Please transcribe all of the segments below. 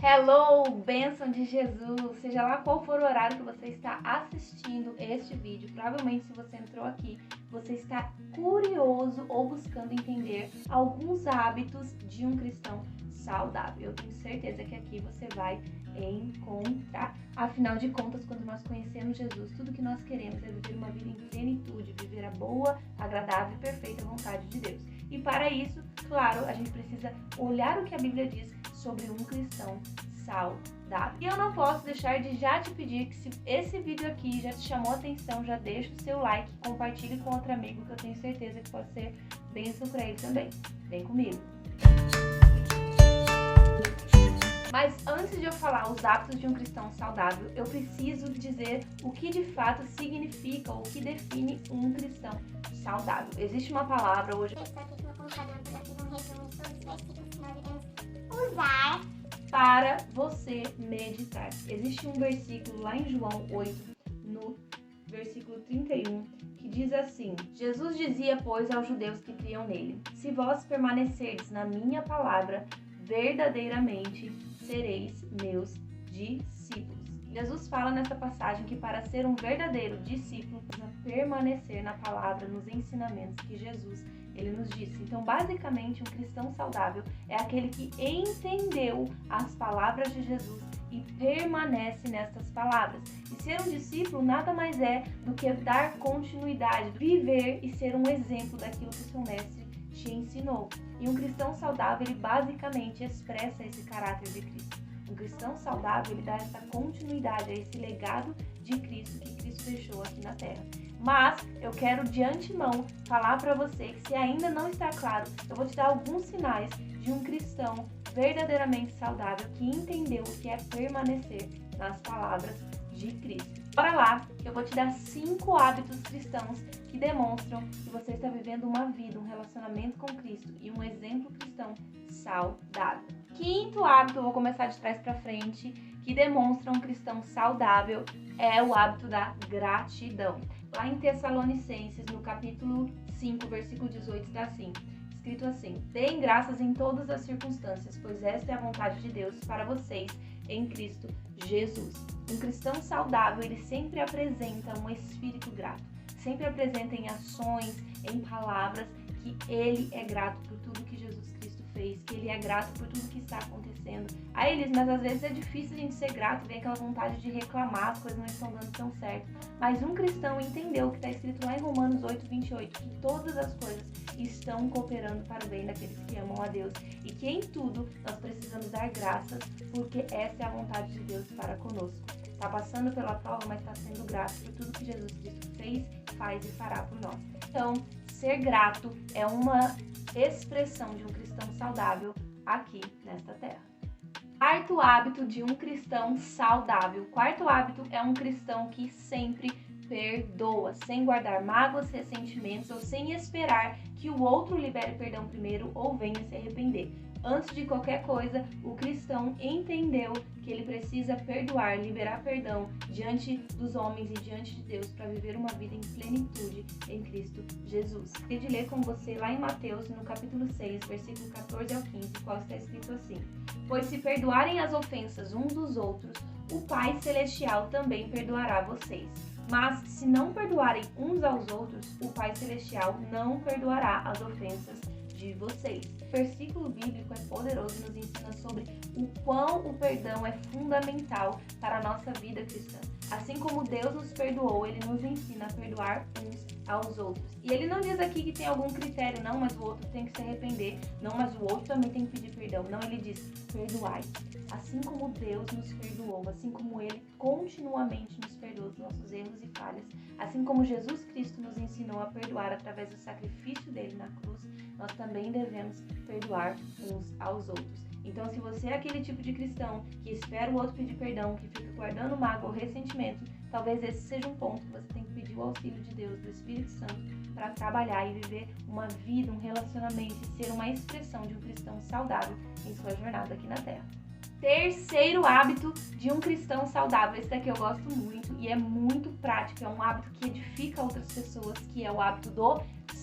Hello, bênção de Jesus! Seja lá qual for o horário que você está assistindo este vídeo, provavelmente se você entrou aqui, você está curioso ou buscando entender alguns hábitos de um cristão saudável. Eu tenho certeza que aqui você vai encontrar. Afinal de contas, quando nós conhecemos Jesus, tudo que nós queremos é viver uma vida em plenitude, viver a boa, agradável e perfeita vontade de Deus. E para isso, claro, a gente precisa olhar o que a Bíblia diz sobre um cristão saudável. E eu não posso deixar de já te pedir que, se esse vídeo aqui já te chamou a atenção, já deixa o seu like, compartilhe com outro amigo, que eu tenho certeza que pode ser bênção para ele também. Vem comigo! Mas antes de eu falar os hábitos de um cristão saudável, eu preciso dizer o que de fato significa ou o que define um cristão saudável. Existe uma palavra hoje. Eu estou aqui no computador para fazer um resumo de todos os versículos que nós iremos usar para você meditar. Existe um versículo lá em João 8, no versículo 31, que diz assim: Jesus dizia, pois, aos judeus que criam nele: se vós permanecerdes na minha palavra, verdadeiramente sereis meus discípulos. Jesus fala nessa passagem que para ser um verdadeiro discípulo, precisa permanecer na palavra, nos ensinamentos que Jesus ele nos disse. Então, basicamente, um cristão saudável é aquele que entendeu as palavras de Jesus e permanece nestas palavras. E ser um discípulo nada mais é do que dar continuidade, viver e ser um exemplo daquilo que o seu mestre te ensinou. E um cristão saudável, ele basicamente expressa esse caráter de Cristo. Um cristão saudável, ele dá essa continuidade a esse legado de Cristo que Cristo deixou aqui na Terra. Mas eu quero de antemão falar para você que, se ainda não está claro, eu vou te dar alguns sinais de um cristão verdadeiramente saudável que entendeu o que é permanecer nas palavras de Cristo. Bora lá, que eu vou te dar 5 hábitos cristãos que demonstram que você está vivendo uma vida, um relacionamento com Cristo e um exemplo cristão saudável. Quinto hábito, eu vou começar de trás para frente, que demonstra um cristão saudável, é o hábito da gratidão. Lá em Tessalonicenses, no capítulo 5, versículo 18, está assim, escrito assim: deem graças em todas as circunstâncias, pois esta é a vontade de Deus para vocês em Cristo Jesus. Um cristão saudável, ele sempre apresenta um espírito grato, sempre apresenta em ações, em palavras, que ele é grato por tudo que Jesus Cristo fez, que ele é grato por tudo que está acontecendo. Aí eles, mas às vezes é difícil a gente ser grato, vem aquela vontade de reclamar, as coisas não estão dando tão certo. Mas um cristão entendeu o que está escrito lá em Romanos 8, 28, que todas as coisas estão cooperando para o bem daqueles que amam a Deus e que em tudo nós precisamos dar graças, porque essa é a vontade de Deus para conosco. Está passando pela prova, mas está sendo grato por tudo que Jesus Cristo fez, faz e fará por nós. Então, ser grato é uma expressão de um cristão saudável aqui nesta terra. Quarto hábito de um cristão saudável. Quarto hábito é um cristão que sempre perdoa, sem guardar mágoas, ressentimentos ou sem esperar que o outro libere perdão primeiro ou venha se arrepender. Antes de qualquer coisa, o cristão entendeu que ele precisa perdoar, liberar perdão diante dos homens e diante de Deus para viver uma vida em plenitude em Cristo Jesus. Queria de ler com você lá em Mateus, no capítulo 6, versículo 14 ao 15, qual está escrito assim: pois se perdoarem as ofensas uns dos outros, o Pai Celestial também perdoará vocês. Mas se não perdoarem uns aos outros, o Pai Celestial não perdoará as ofensas de vocês. O versículo bíblico é poderoso e nos ensina sobre o quão o perdão é fundamental para a nossa vida cristã. Assim como Deus nos perdoou, Ele nos ensina a perdoar uns aos outros. E Ele não diz aqui que tem algum critério, não, mas o outro tem que se arrepender, não, mas o outro também tem que pedir perdão. Não, Ele diz: perdoai. Assim como Deus nos perdoou, assim como Ele continuamente nos perdoa os nossos erros e falhas, assim como Jesus Cristo nos ensinou a perdoar através do sacrifício dele na cruz, nós também devemos perdoar uns aos outros. Então, se você é aquele tipo de cristão que espera o outro pedir perdão, que fica guardando mágoa ou ressentimento, talvez esse seja um ponto que você tem que pedir o auxílio de Deus, do Espírito Santo, para trabalhar e viver uma vida, um relacionamento e ser uma expressão de um cristão saudável em sua jornada aqui na Terra. Terceiro hábito de um cristão saudável. Esse daqui eu gosto muito e é muito prático, é um hábito que edifica outras pessoas, que é o hábito do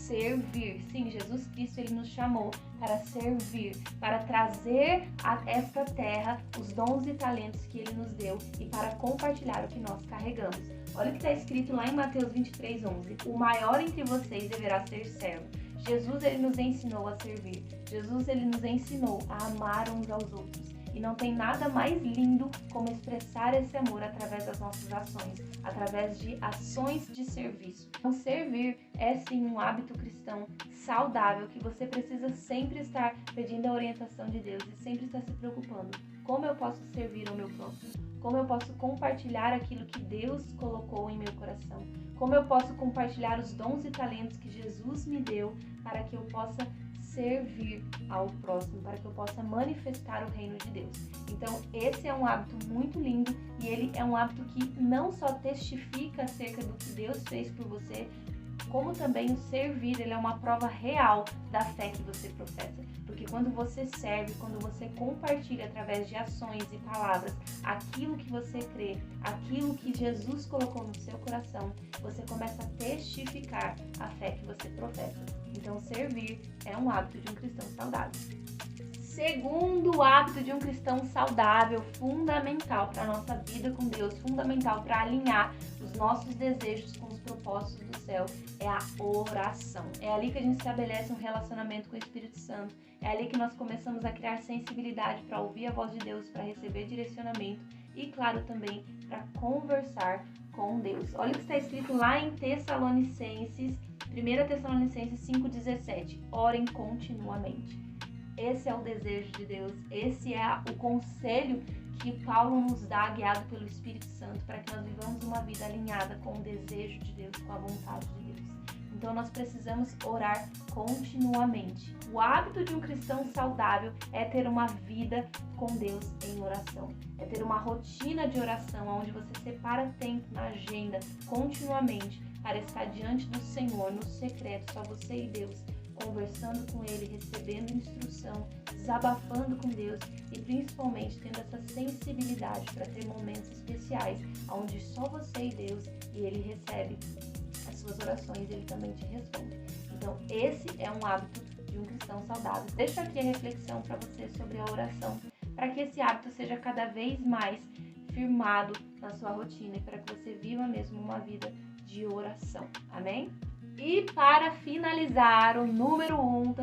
servir. Sim, Jesus Cristo, ele nos chamou para servir, para trazer a esta terra os dons e talentos que ele nos deu e para compartilhar o que nós carregamos. Olha o que está escrito lá em Mateus 23:11. O maior entre vocês deverá ser servo. Jesus, ele nos ensinou a servir. Jesus, ele nos ensinou a amar uns aos outros. E não tem nada mais lindo como expressar esse amor através das nossas ações, através de ações de serviço. Então, servir é sim um hábito cristão saudável que você precisa sempre estar pedindo a orientação de Deus e sempre estar se preocupando. Como eu posso servir o meu próximo? Como eu posso compartilhar aquilo que Deus colocou em meu coração? Como eu posso compartilhar os dons e talentos que Jesus me deu para que eu possa servir ao próximo, para que eu possa manifestar o reino de Deus. Então, esse é um hábito muito lindo e ele é um hábito que não só testifica acerca do que Deus fez por você, como também o servir, ele é uma prova real da fé que você professa. Porque quando você serve, quando você compartilha através de ações e palavras aquilo que você crê, aquilo que Jesus colocou no seu coração, você começa a testificar a fé que você professa. Então, servir é um hábito de um cristão saudável. Segundo hábito de um cristão saudável, fundamental para a nossa vida com Deus, fundamental para alinhar os nossos desejos com os propósitos do céu, é a oração. É ali que a gente estabelece um relacionamento com o Espírito Santo. É ali que nós começamos a criar sensibilidade para ouvir a voz de Deus, para receber direcionamento e, claro, também para conversar com Deus. Olha o que está escrito lá em Tessalonicenses, 1 Tessalonicenses 5,17. Orem continuamente. Esse é o desejo de Deus, esse é o conselho que Paulo nos dá, guiado pelo Espírito Santo, para que nós vivamos uma vida alinhada com o desejo de Deus, com a vontade de Deus. Então nós precisamos orar continuamente. O hábito de um cristão saudável é ter uma vida com Deus em oração. É ter uma rotina de oração, onde você separa tempo na agenda continuamente para estar diante do Senhor, no secreto, só você e Deus, conversando com Ele, recebendo instrução, desabafando com Deus e principalmente tendo essa sensibilidade para ter momentos especiais onde só você e Deus, e Ele recebe as suas orações e Ele também te responde. Então esse é um hábito de um cristão saudável. Deixo aqui a reflexão para você sobre a oração, para que esse hábito seja cada vez mais firmado na sua rotina e para que você viva mesmo uma vida de oração. Amém? E para finalizar, o número 1,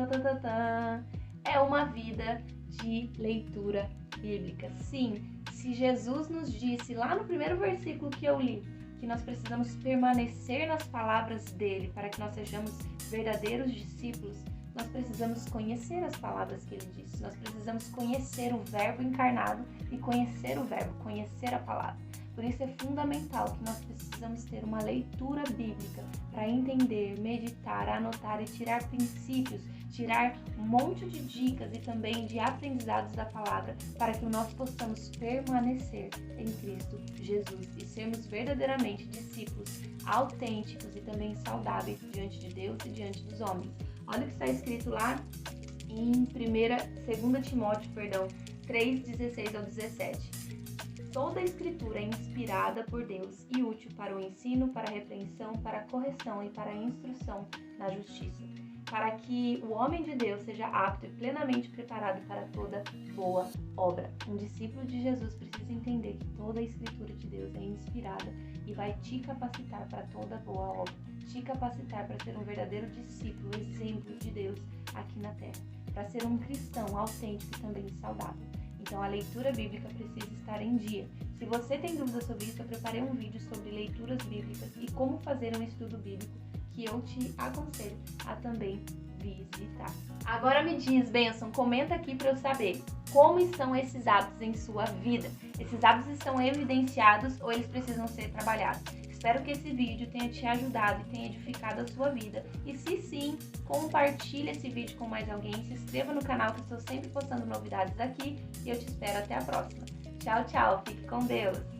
é uma vida de leitura bíblica. Sim, se Jesus nos disse lá no primeiro versículo que eu li, que nós precisamos permanecer nas palavras dele para que nós sejamos verdadeiros discípulos, nós precisamos conhecer as palavras que ele disse. Nós precisamos conhecer o Verbo encarnado e conhecer o Verbo, conhecer a palavra. Por isso é fundamental que nós precisamos ter uma leitura bíblica para entender, meditar, anotar e tirar princípios, tirar um monte de dicas e também de aprendizados da palavra para que nós possamos permanecer em Cristo Jesus e sermos verdadeiramente discípulos autênticos e também saudáveis diante de Deus e diante dos homens. Olha o que está escrito lá em 2 Timóteo 3:16 ao 17. Toda a Escritura é inspirada por Deus e útil para o ensino, para a repreensão, para a correção e para a instrução na justiça, para que o homem de Deus seja apto e plenamente preparado para toda boa obra. Um discípulo de Jesus precisa entender que toda a Escritura de Deus é inspirada e vai te capacitar para toda boa obra, te capacitar para ser um verdadeiro discípulo, exemplo de Deus aqui na terra, para ser um cristão autêntico e também saudável. Então a leitura bíblica precisa estar em dia. Se você tem dúvidas sobre isso, eu preparei um vídeo sobre leituras bíblicas e como fazer um estudo bíblico que eu te aconselho a também visitar. Agora me diz, bênção, comenta aqui para eu saber como estão esses hábitos em sua vida. Esses hábitos estão evidenciados ou eles precisam ser trabalhados? Espero que esse vídeo tenha te ajudado e tenha edificado a sua vida. E se sim, compartilhe esse vídeo com mais alguém, se inscreva no canal que eu estou sempre postando novidades aqui e eu te espero até a próxima. Tchau, tchau, fique com Deus!